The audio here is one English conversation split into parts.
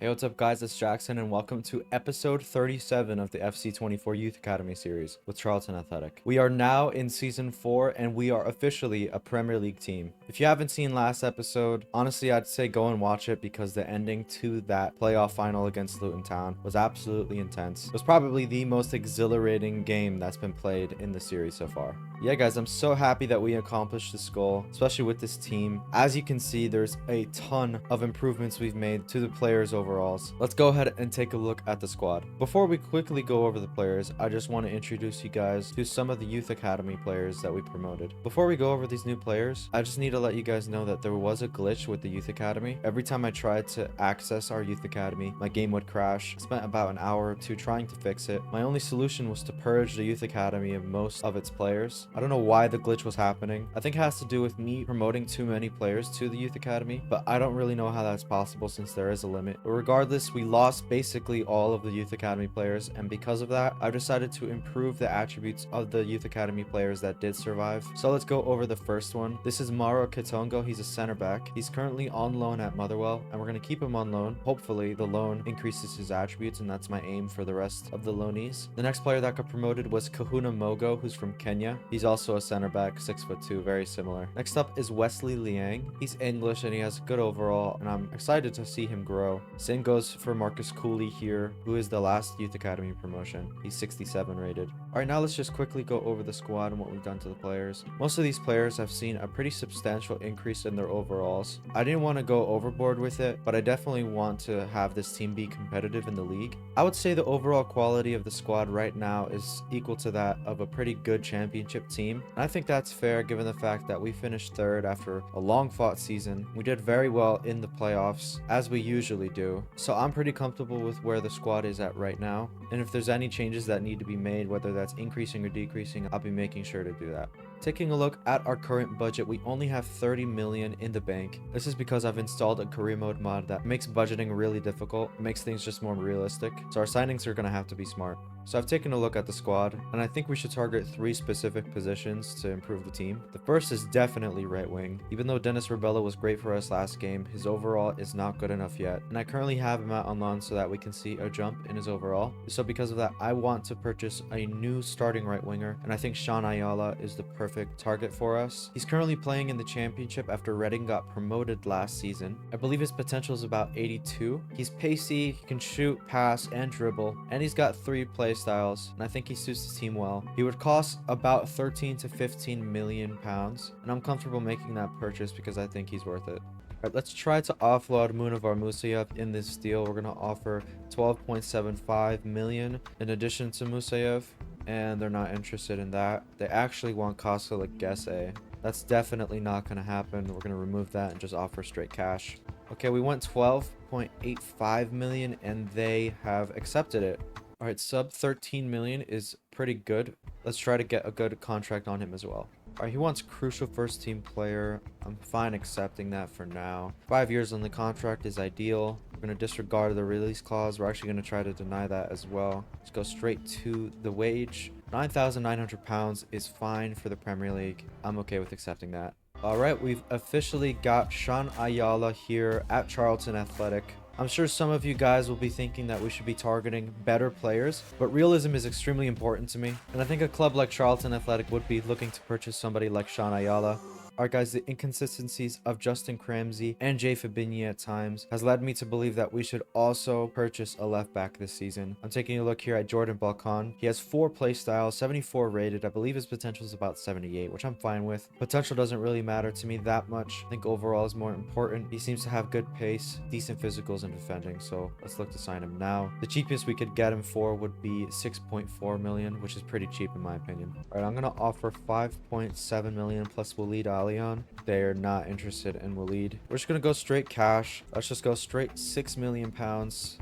Hey, what's up, guys? It's Jackson, and welcome to episode 37 of the FC24 Youth Academy series with Charlton Athletic. We are now in season 4, and we are officially a Premier League team. If you haven't seen last episode, honestly, I'd say go and watch it because the ending to that playoff final against Luton Town was absolutely intense. It was probably the most exhilarating game that's been played in the series so far. Yeah, guys, I'm so happy that we accomplished this goal, especially with this team. As you can see, there's a ton of improvements we've made to the players overalls. Let's go ahead and take a look at the squad. Before we quickly go over the players, I just want to introduce you guys to some of the Youth Academy players that we promoted. Before we go over these new players, I just need to let you guys know that there was a glitch with the Youth Academy. Every time I tried to access our Youth Academy, my game would crash. I spent about an hour or two trying to fix it. My only solution was to purge the Youth Academy of most of its players. I don't know why the glitch was happening. I think it has to do with me promoting too many players to the Youth Academy, but I don't really know how that's possible since there is a limit. But regardless, we lost basically all of the Youth Academy players, and because of that, I've decided to improve the attributes of the Youth Academy players that did survive. So let's go over the first one. This is Maro Kitongo. He's a center back. He's currently on loan at Motherwell, and we're going to keep him on loan. Hopefully, the loan increases his attributes, and that's my aim for the rest of the loanees. The next player that got promoted was Kahuna Mogo, who's from Kenya. He's also a center back, 6'2", very similar. Next up is Wesley Liang. He's English and he has good overall, and I'm excited to see him grow. Same goes for Marcus Cooley here, who is the last Youth Academy promotion. He's 67 rated. Alright, now let's just quickly go over the squad and what we've done to the players. Most of these players have seen a pretty substantial increase in their overalls. I didn't want to go overboard with it, but I definitely want to have this team be competitive in the league. I would say the overall quality of the squad right now is equal to that of a pretty good championship team. And I think that's fair given the fact that we finished third after a long fought season. We did very well in the playoffs, as we usually do. So I'm pretty comfortable with where the squad is at right now. And if there's any changes that need to be made, whether that's increasing or decreasing, I'll be making sure to do that. Taking a look at our current budget, we only have 30 million in the bank. This is because I've installed a career mode mod that makes budgeting really difficult. It makes things just more realistic. So our signings are going to have to be smart. So I've taken a look at the squad, and I think we should target 3 specific positions to improve the team. The first is definitely right wing. Even though Dennis Rebella was great for us last game, his overall is not good enough yet. And I currently have him out on loan so that we can see a jump in his overall. So because of that, I want to purchase a new starting right winger, and I think Sean Ayala is the perfect target for us. He's currently playing in the championship after Reading got promoted last season. I believe his potential is about 82. He's pacey, he can shoot, pass, and dribble, and he's got 3 play styles, and I think he suits the team well. He would cost about 13 to 15 million pounds, and I'm comfortable making that purchase because I think he's worth it. Alright, let's try to offload Munavar Musayev in this deal. We're going to offer 12.75 million in addition to Musayev, and they're not interested in that. They actually want Costa Legesse. That's definitely not going to happen. We're going to remove that and just offer straight cash. Okay, we went 12.85 million, and they have accepted it. All right, sub 13 million is pretty good. Let's try to get a good contract on him as well. All right, he wants crucial first team player. I'm fine accepting that for now. 5 years on the contract is ideal. We're going to disregard the release clause. We're actually going to try to deny that as well. Let's go straight to the wage. 9,900 pounds is fine for the Premier League. I'm okay with accepting that. All right, we've officially got Sean Ayala here at Charlton Athletic. I'm sure some of you guys will be thinking that we should be targeting better players, but realism is extremely important to me, and I think a club like Charlton Athletic would be looking to purchase somebody like Sean Ayala. Alright guys, the inconsistencies of Justin Cramsey and Jay Fabinho at times has led me to believe that we should also purchase a left back this season. I'm taking a look here at Jordan Balkan. He has 4 play styles, 74 rated. I believe his potential is about 78, which I'm fine with. Potential doesn't really matter to me that much. I think overall is more important. He seems to have good pace, decent physicals and defending, so let's look to sign him now. The cheapest we could get him for would be 6.4 million, which is pretty cheap in my opinion. Alright, I'm going to offer 5.7 million plus Walid Ali. They're not interested in Walid. We're just gonna go straight cash. Let's just go straight 6 million pounds.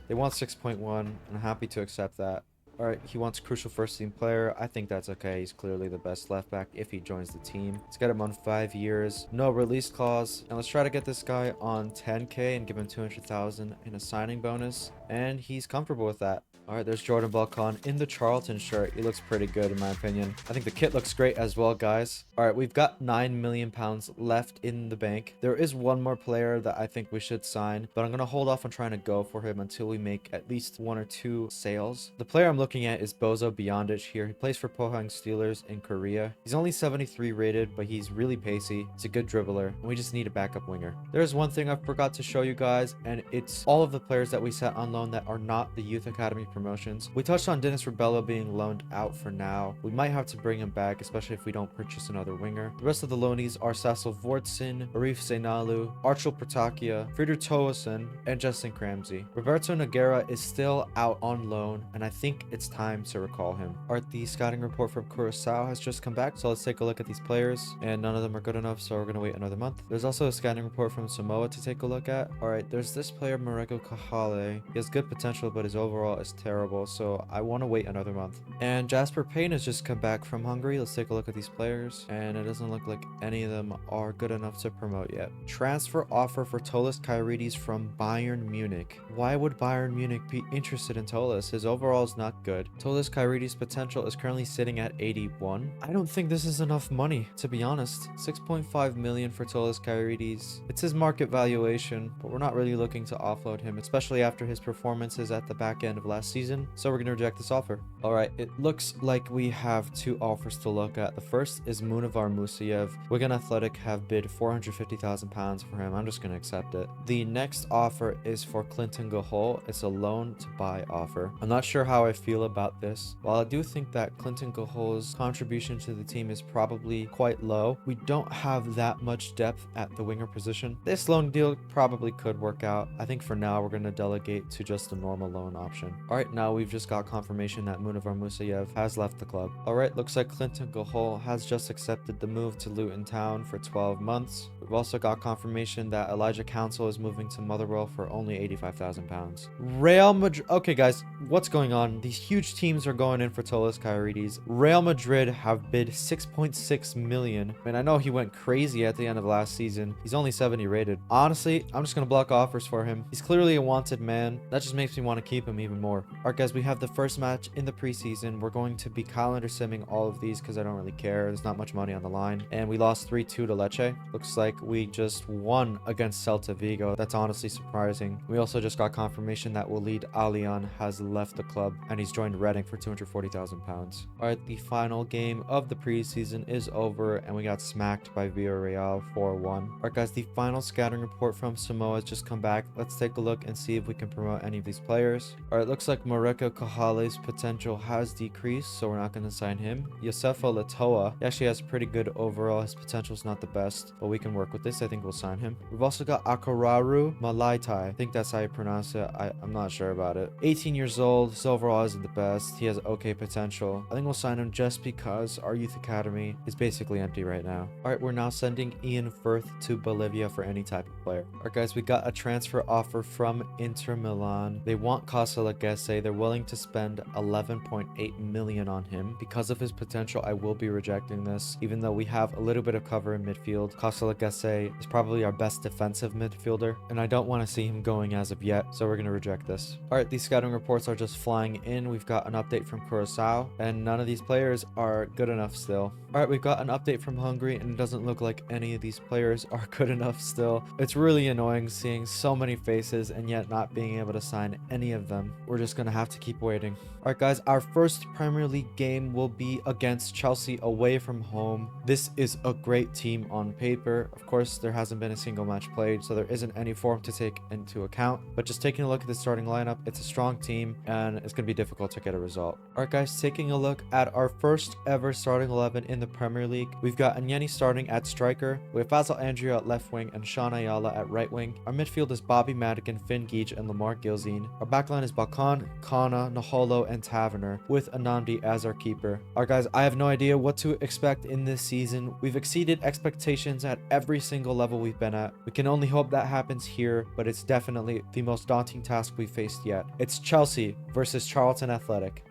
They want 6.1. I'm happy to accept that. All right, he wants crucial first team player. I think that's okay. He's clearly the best left back if he joins the team. Let's get him on 5 years, no release clause, and let's try to get this guy on 10K and give him 200,000 in a signing bonus, and he's comfortable with that. All right, there's Jordan Balkan in the Charlton shirt. He looks pretty good in my opinion. I think the kit looks great as well, guys. All right, we've got £9 million left in the bank. There is one more player that I think we should sign, but I'm going to hold off on trying to go for him until we make at least 1 or 2 sales. The player I'm looking at is Bozo Beyondich here. He plays for Pohang Steelers in Korea. He's only 73 rated, but he's really pacey. He's a good dribbler, and we just need a backup winger. There's one thing I forgot to show you guys, and it's all of the players that we set on loan that are not the Youth Academy promotions. We touched on Dennis Rebello being loaned out for now. We might have to bring him back, especially if we don't purchase another winger. The rest of the loanees are Sassel Vortson, Arif Zainalu, Archel Pratakia, Frieder Toasen, and Justin Cramsey. Roberto Noguera is still out on loan, and I think it's time to recall him. The scouting report from Curacao has just come back, so let's take a look at these players, and none of them are good enough, so we're going to wait another month. There's also a scouting report from Samoa to take a look at. Alright, there's this player, Mareko Kahale. He has good potential, but his overall is terrible, so I want to wait another month. And Jasper Payne has just come back from Hungary. Let's take a look at these players, and it doesn't look like any of them are good enough to promote yet. Transfer offer for Tolis Kairides from Bayern Munich. Why would Bayern Munich be interested in Tolis? His overall is not good. Tolis Kairides' potential is currently sitting at 81. I don't think this is enough money, to be honest. 6.5 million for Tolis Kairides. It's his market valuation, but we're not really looking to offload him, especially after his performances at the back end of last season, so we're going to reject this offer. Alright, it looks like we have 2 offers to look at. The first is Munavar Musayev. Wigan Athletic have bid £450,000 for him. I'm just going to accept it. The next offer is for Clinton Gahol. It's a loan to buy offer. I'm not sure how I feel about this. While I do think that Clinton Gahol's contribution to the team is probably quite low, we don't have that much depth at the winger position. This loan deal probably could work out. I think for now we're going to delegate to just a normal loan option. Alright, now we've just got confirmation that Munavar Musayev has left the club. Alright, looks like Clinton Gahol has just accepted the move to Luton Town for 12 months. We've also got confirmation that Elijah Council is moving to Motherwell for only £85,000. Real Madrid. Okay, guys, what's going on? These huge teams are going in for Tolis Kairides. Real Madrid have bid 6.6 million. I mean, I know he went crazy at the end of last season. He's only 70 rated. Honestly, I'm just gonna block offers for him. He's clearly a wanted man. That just makes me want to keep him even more. Alright, guys, we have the first match in the preseason. We're going to be calendar simming all of these because I don't really care. There's not much money on the line, and we lost 3-2 to Lecce. Looks like we just won against Celta Vigo. That's honestly surprising. We also just got confirmation that Walid Alian has left the club and he's joined Reading for £240,000. Alright, the final game of the preseason is over and we got smacked by Villarreal 4-1. Alright, guys, the final scouting report from Samoa has just come back. Let's take a look and see if we can promote any of these players. Alright, looks like Mareko Kahale's potential has decreased, so we're not going to sign him. Yosefa Latoa, he actually has pretty good overall. His potential is not the best, but we can work with this. I think we'll sign him. We've also got Akararu Malaitai. I think that's how you pronounce it. I'm not sure about it. 18 years old. His overall isn't the best. He has okay potential. I think we'll sign him just because our youth academy is basically empty right now. Alright, we're now sending Ian Firth to Bolivia for any type of player. Alright, guys, we got a transfer offer from Inter Milan. They want Casa Lagese. They're willing to spend 11.8 million on him. Because of his potential, I will be rejecting this, even though we have a little bit of cover in midfield. Casa Lagese is probably our best defensive midfielder, and I don't want to see him going as of yet, so we're going to reject this. Alright, these scouting reports are just flying in. We've got an update from Curacao, and none of these players are good enough still. Alright, we've got an update from Hungary, and it doesn't look like any of these players are good enough still. It's really annoying seeing so many faces and yet not being able to sign any of them. We're just going to have to keep waiting. Alright, guys, our first Premier League game will be against Chelsea away from home. This is a great team on paper. Of course, there hasn't been a single match played, so there isn't any form to take into account. But just taking a look at the starting lineup, it's a strong team, and it's going to be difficult to get a result. Alright, guys, taking a look at our first ever starting 11 in the Premier League. We've got Anyeni starting at striker. We have Fazal Andrea at left wing and Sean Ayala at right wing. Our midfield is Bobby Madigan, Finn Geach, and Lamar Gilzine. Our backline is Balkan, Kana, Naholo, and Taverner, with Anandi as our keeper. Alright, guys, I have no idea what to expect in this season. We've exceeded expectations at every single level we've been at. We can only hope that happens here, but it's definitely the most daunting task we've faced yet. It's Chelsea versus Charlton Athletic.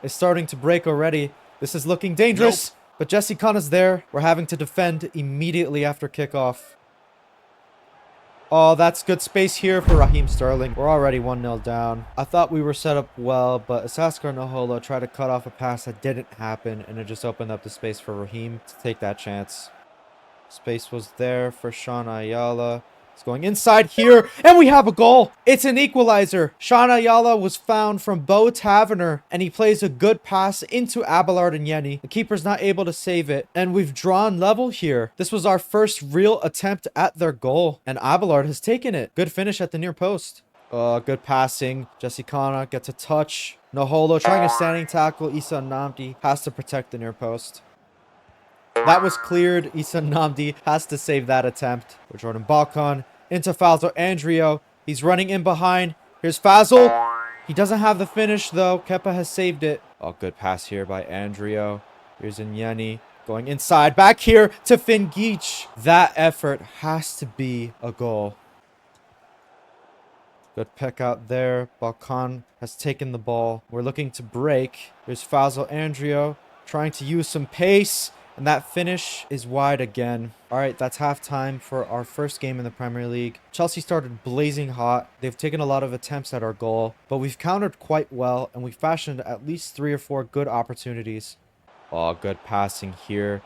is starting to break already. This is looking dangerous. Nope. But Jesse Kana's there. We're having to defend immediately after kickoff. Oh, that's good space here for Raheem Sterling. We're already 1-0 down. I thought we were set up well, but Asaskar Noholo tried to cut off a pass that didn't happen, and it just opened up the space for Raheem to take that chance. Space was there for Sean Ayala. He's going inside here, and we have a goal. It's an equalizer. Sean Ayala was found from Bo Taverner, and he plays a good pass into Abelard and Yeni. The keeper's not able to save it, and we've drawn level here. This was our first real attempt at their goal, and Abelard has taken it. Good finish at the near post. Good passing. Jesse Kana gets a touch. Noholo trying a standing tackle. Issa Namdi has to protect the near post. That was cleared. Issa Namdi has to save that attempt. For Jordan Balkan into Fazal Andrio. He's running in behind. Here's Fazal. He doesn't have the finish though. Kepa has saved it. Oh, good pass here by Andrio. Here's Nyeni going inside. Back here to Finn Geach. That effort has to be a goal. Good pick out there. Balkan has taken the ball. We're looking to break. Here's Fazal Andrio trying to use some pace. And that finish is wide again. All right, that's halftime for our first game in the Premier League. Chelsea started blazing hot. They've taken a lot of attempts at our goal, but we've countered quite well, and we fashioned at least 3 or 4 good opportunities. Oh, good passing here.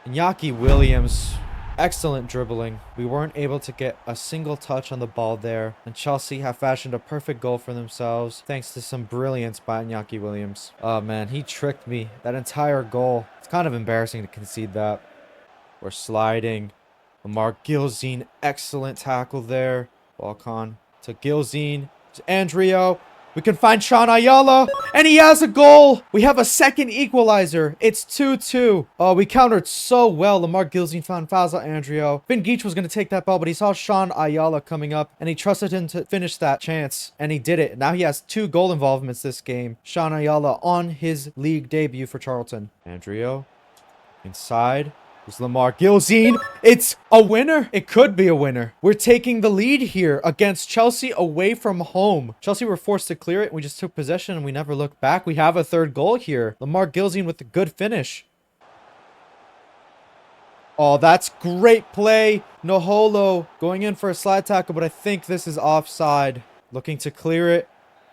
Iñaki Williams, excellent dribbling. We weren't able to get a single touch on the ball there, and Chelsea have fashioned a perfect goal for themselves thanks to some brilliance by Iñaki Williams. Oh man, he tricked me. That entire goal. It's kind of embarrassing to concede that. We're sliding. Lamar Gilzine, excellent tackle there. Balkan to Gilzine, to Andrio. We can find Sean Ayala, and he has a goal. We have a second equalizer. It's 2-2. Oh, we countered so well. Lamar Gilzine found Fazal Andrio. Finn Geach was going to take that ball, but he saw Sean Ayala coming up, and he trusted him to finish that chance, and he did it. Now he has 2 goal involvements this game. Sean Ayala on his league debut for Charlton. Andrio inside. There's Lamar Gilzine. It's a winner. It could be a winner. We're taking the lead here against Chelsea away from home. Chelsea were forced to clear it. We just took possession and we never looked back. We have a 3rd goal here. Lamar Gilzine with a good finish. Oh, that's great play. Noholo going in for a slide tackle, but I think this is offside. Looking to clear it.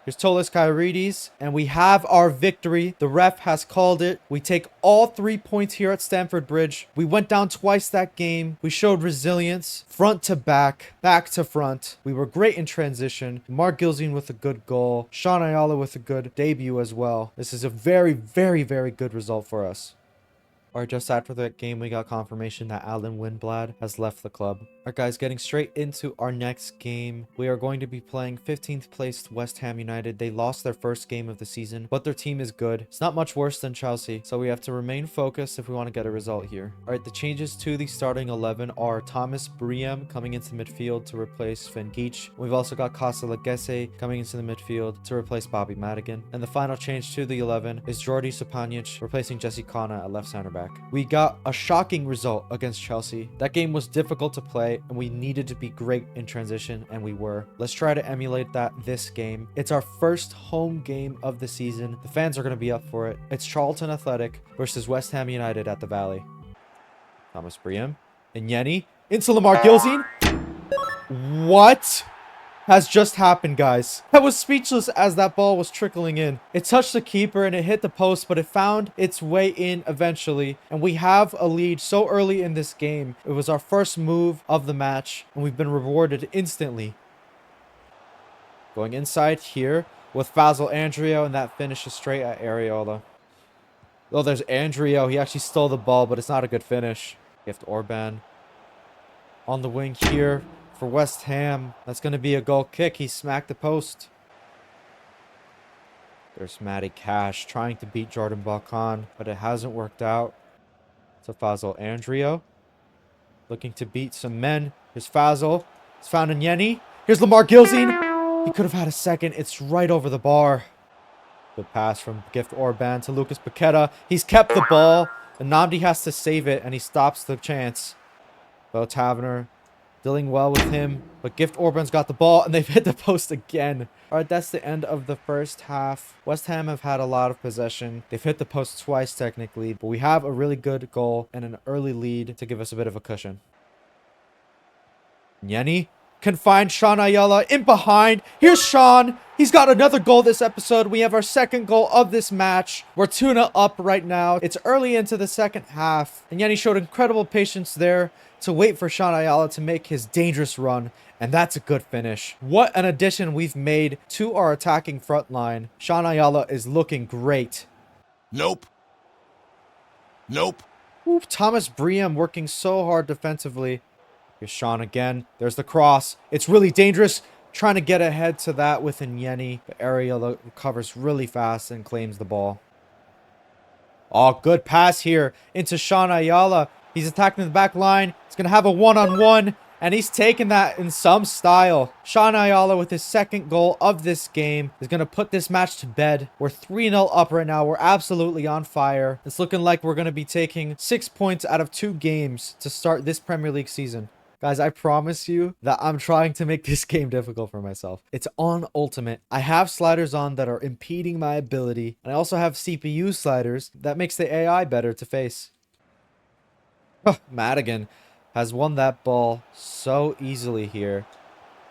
Here's Tolis Kyrides, and we have our victory. The ref has called it. We take all 3 points here at Stamford Bridge. We went down twice that game. We showed resilience, front to back, back to front. We were great in transition. Mark Gilzine with a good goal. Sean Ayala with a good debut as well. This is a very, very, very good result for us. Or just after that game, we got confirmation that Alan Windblad has left the club. Alright guys, getting straight into our next game. We are going to be playing 15th placed West Ham United. They lost their first game of the season, but their team is good. It's not much worse than Chelsea, so we have to remain focused if we want to get a result here. Alright, the changes to the starting 11 are Thomas Briem coming into midfield to replace Finn Geach. We've also got Costa Legese coming into the midfield to replace Bobby Madigan. And the final change to the 11 is Jordi Supanic replacing Jesse Kana at left center back. We got a shocking result against Chelsea. That game was difficult to play and we needed to be great in transition, and we were. Let's try to emulate that this game. It's our first home game of the season. The fans are going to be up for it. It's Charlton Athletic versus West Ham United at the Valley. Thomas Briem and Yeni into Lamar Gilzine. What has just happened, guys? I was speechless as that ball was trickling in. It touched the keeper and it hit the post, but it found its way in eventually. And we have a lead so early in this game. It was our first move of the match, and we've been rewarded instantly. Going inside here with Fazal Andrio, and that finishes straight at Areola. Oh, there's Andrio. He actually stole the ball, but it's not a good finish. Gift Orban on the wing here. For West Ham, that's going to be a goal kick. He smacked the post. There's Matty Cash trying to beat Jordan Balkan, but it hasn't worked out. So Fazal Andrio looking to beat some men. Here's Fazal. It's found in Yeni. Here's Lamar Gilzine. He could have had a second. It's right over the bar. Good pass from Gift Orban to Lucas Paqueta. He's kept the ball, and Namdi has to save it, and he stops the chance. Bo Taverner Dealing well with him. But Gift Orban's got the ball, and they've hit the post again. All right, that's the end of the first half. West Ham have had a lot of possession. They've hit the post twice, technically. But we have a really good goal and an early lead to give us a bit of a cushion. Yeni can find Sean Ayala in behind. Here's Sean. He's got another goal this episode. We have our second goal of this match. We're 2-0 up right now. It's early into the second half. And Yeni showed incredible patience there to wait for Sean Ayala to make his dangerous run. And that's a good finish. What an addition we've made to our attacking front line. Sean Ayala is looking great. Nope. Ooh, Thomas Briam working so hard defensively. Here's Sean again. There's the cross. It's really dangerous. Trying to get ahead to that with Yeni. But Ariel recovers really fast and claims the ball. Oh, good pass here into Sean Ayala. He's attacking the back line. He's going to have a one-on-one. And he's taken that in some style. Sean Ayala with his second goal of this game is going to put this match to bed. We're 3-0 up right now. We're absolutely on fire. It's looking like we're going to be taking 6 points out of 2 games to start this Premier League season. Guys, I promise you that I'm trying to make this game difficult for myself. It's on Ultimate. I have sliders on that are impeding my ability. And I also have CPU sliders that makes the AI better to face. Madigan has won that ball so easily here.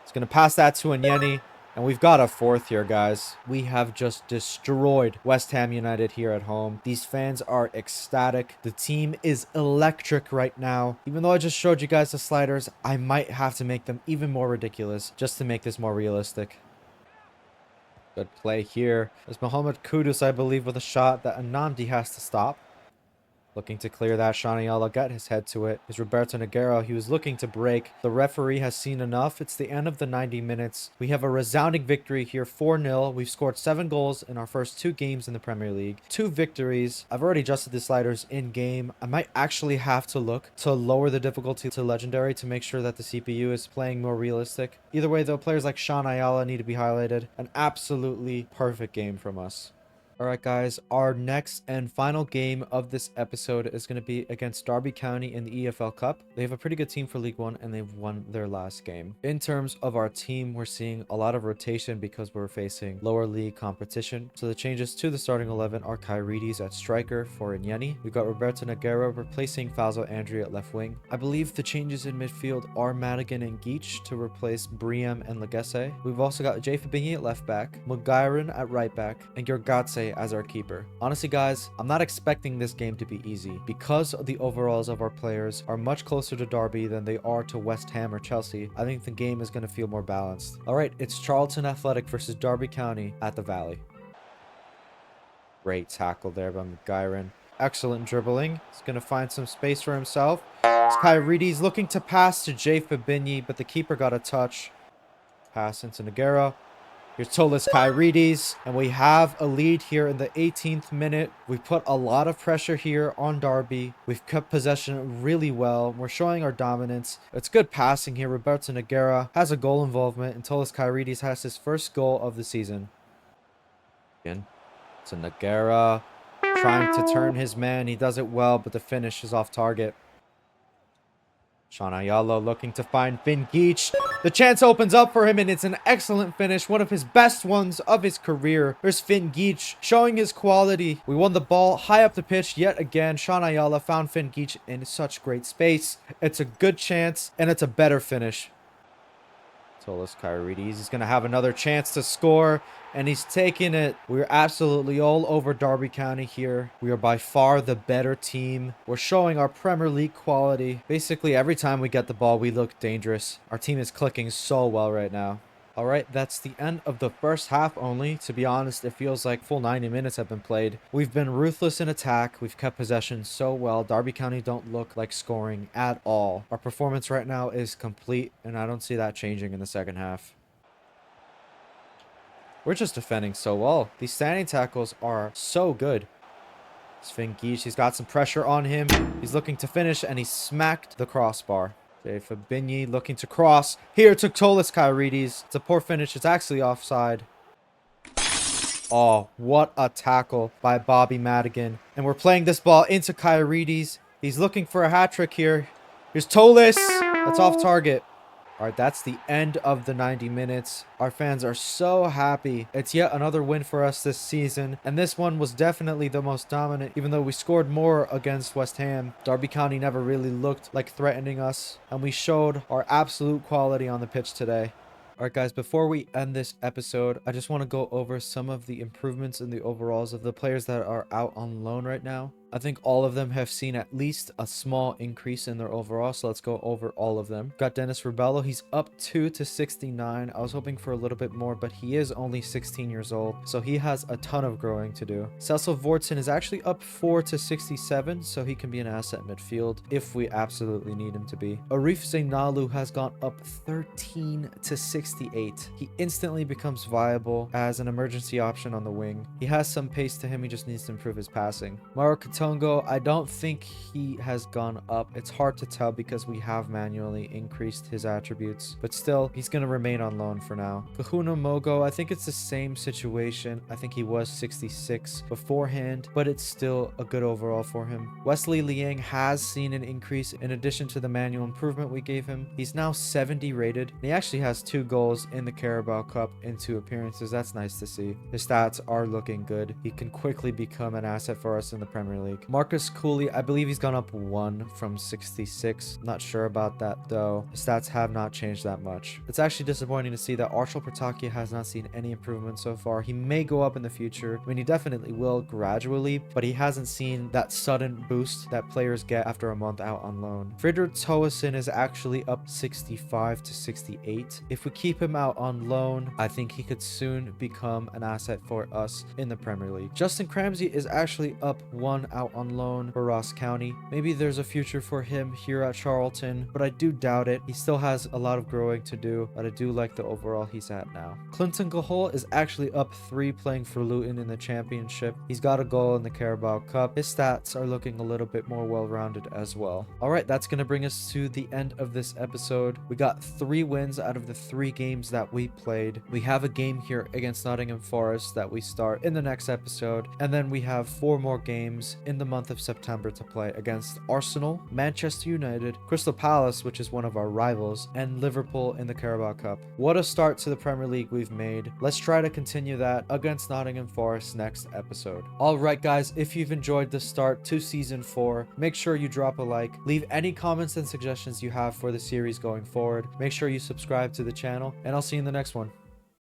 He's going to pass that to Yeni. And we've got a fourth here, guys. We have just destroyed West Ham United here at home. These fans are ecstatic. The team is electric right now. Even though I just showed you guys the sliders, I might have to make them even more ridiculous just to make this more realistic. Good play here. There's Mohamed Kudus, I believe, with a shot that Anandi has to stop. Looking to clear that. Sean Ayala got his head to it. Is Roberto Nogueira. He was looking to break. The referee has seen enough. It's the end of the 90 minutes. We have a resounding victory here, 4-0. We've scored 7 goals in our first 2 games in the Premier League. 2 victories. I've already adjusted the sliders in game. I might actually have to look to lower the difficulty to legendary to make sure that the CPU is playing more realistic. Either way, though, players like Sean Ayala need to be highlighted. An absolutely perfect game from us. Alright guys, our next and final game of this episode is going to be against Derby County in the EFL Cup. They have a pretty good team for League 1 and they've won their last game. In terms of our team, we're seeing a lot of rotation because we're facing lower league competition. So the changes to the starting 11 are Kyrides at striker for Yeni. We've got Roberto Nogueira replacing Falzo Andri at left wing. I believe the changes in midfield are Madigan and Geach to replace Briam and Legesse. We've also got Jay Fabinho at left back, Mugiron at right back, and Gergatse as our keeper. Honestly guys, I'm not expecting this game to be easy because the overalls of our players are much closer to Derby than they are to West Ham or Chelsea. I think the game is going to feel more balanced. Alright, it's Charlton Athletic versus Derby County at the Valley. Great tackle there by Mugiron. Excellent dribbling. He's going to find some space for himself. Kyrides looking to pass to Jay Fabinho, but the keeper got a touch. Pass into Nogueira. Here's Tolis Kyrides, and we have a lead here in the 18th minute. We've put a lot of pressure here on Derby. We've kept possession really well. We're showing our dominance. It's good passing here. Roberto Nogueira has a goal involvement, and Tolis Kyrides has his first goal of the season. Again, to Nogueira, trying to turn his man. He does it well, but the finish is off target. Sean Ayala looking to find Finn Geach. The chance opens up for him, and it's an excellent finish. One of his best ones of his career. There's Finn Geach showing his quality. We won the ball high up the pitch yet again. Sean Ayala found Finn Geach in such great space. It's a good chance, and it's a better finish. Tolis Kyrides is going to have another chance to score, and he's taking it. We're absolutely all over Derby County here. We are by far the better team. We're showing our Premier League quality. Basically, every time we get the ball, we look dangerous. Our team is clicking so well right now. Alright, that's the end of the first half only. To be honest, it feels like full 90 minutes have been played. We've been ruthless in attack. We've kept possession so well. Derby County don't look like scoring at all. Our performance right now is complete, and I don't see that changing in the second half. We're just defending so well. These standing tackles are so good. Sven Geach, he's got some pressure on him. He's looking to finish, and he smacked the crossbar. Jay Fabinho looking to cross. Here to Tolis Kyrides. It's a poor finish. It's actually offside. Oh, what a tackle by Bobby Madigan. And we're playing this ball into Kyrides. He's looking for a hat trick here. Here's Tolis. That's off target. All right, that's the end of the 90 minutes. Our fans are so happy. It's yet another win for us this season, and this one was definitely the most dominant, even though we scored more against West Ham. Derby County never really looked like threatening us, and we showed our absolute quality on the pitch today. Alright guys, before we end this episode, I just want to go over some of the improvements in the overalls of the players that are out on loan right now. I think all of them have seen at least a small increase in their overall, so let's go over all of them. Got Dennis Rubello, he's up 2 to 69. I was hoping for a little bit more, but he is only 16 years old, so he has a ton of growing to do. Cecil Vortson is actually up 4 to 67, so he can be an asset midfield if we absolutely need him to be. Arif Zainalu has gone up 13 to 68. He instantly becomes viable as an emergency option on the wing. He has some pace to him, he just needs to improve his passing. Mauro Katongo, I don't think he has gone up. It's hard to tell because we have manually increased his attributes, but still, he's going to remain on loan for now. Kahuna Mogo, I think it's the same situation. I think he was 66 beforehand, but it's still a good overall for him. Wesley Liang has seen an increase in addition to the manual improvement we gave him. He's now 70 rated. And he actually has 2 goals in the Carabao Cup in 2 appearances. That's nice to see. His stats are looking good. He can quickly become an asset for us in the Premier League. Marcus Cooley, I believe he's gone up 1 from 66. Not sure about that though. His stats have not changed that much. It's actually disappointing to see that Arshil Pratakia has not seen any improvement so far. He may go up in the future. I mean, he definitely will gradually, but he hasn't seen that sudden boost that players get after a month out on loan. Fridrik Toason is actually up 65 to 68. If we keep him out on loan, I think he could soon become an asset for us in the Premier League. Justin Cramsey is actually up 1 out on loan for Ross County. Maybe there's a future for him here at Charlton, but I do doubt it. He still has a lot of growing to do, but I do like the overall he's at now. Clinton Gahol is actually up 3 playing for Luton in the championship. He's got a goal in the Carabao Cup. His stats are looking a little bit more well-rounded as well. All right, that's going to bring us to the end of this episode. We got 3 wins out of the 3 games that we played. We have a game here against Nottingham Forest that we start in the next episode, and then we have 4 more games in the month of September to play against Arsenal, Manchester United, Crystal Palace, which is one of our rivals, and Liverpool in the Carabao Cup. What a start to the Premier League we've made. Let's try to continue that against Nottingham Forest next episode. All right, guys, if you've enjoyed the start to season 4, make sure you drop a like, leave any comments and suggestions you have for the series going forward. Make sure you subscribe to the channel, and I'll see you in the next one.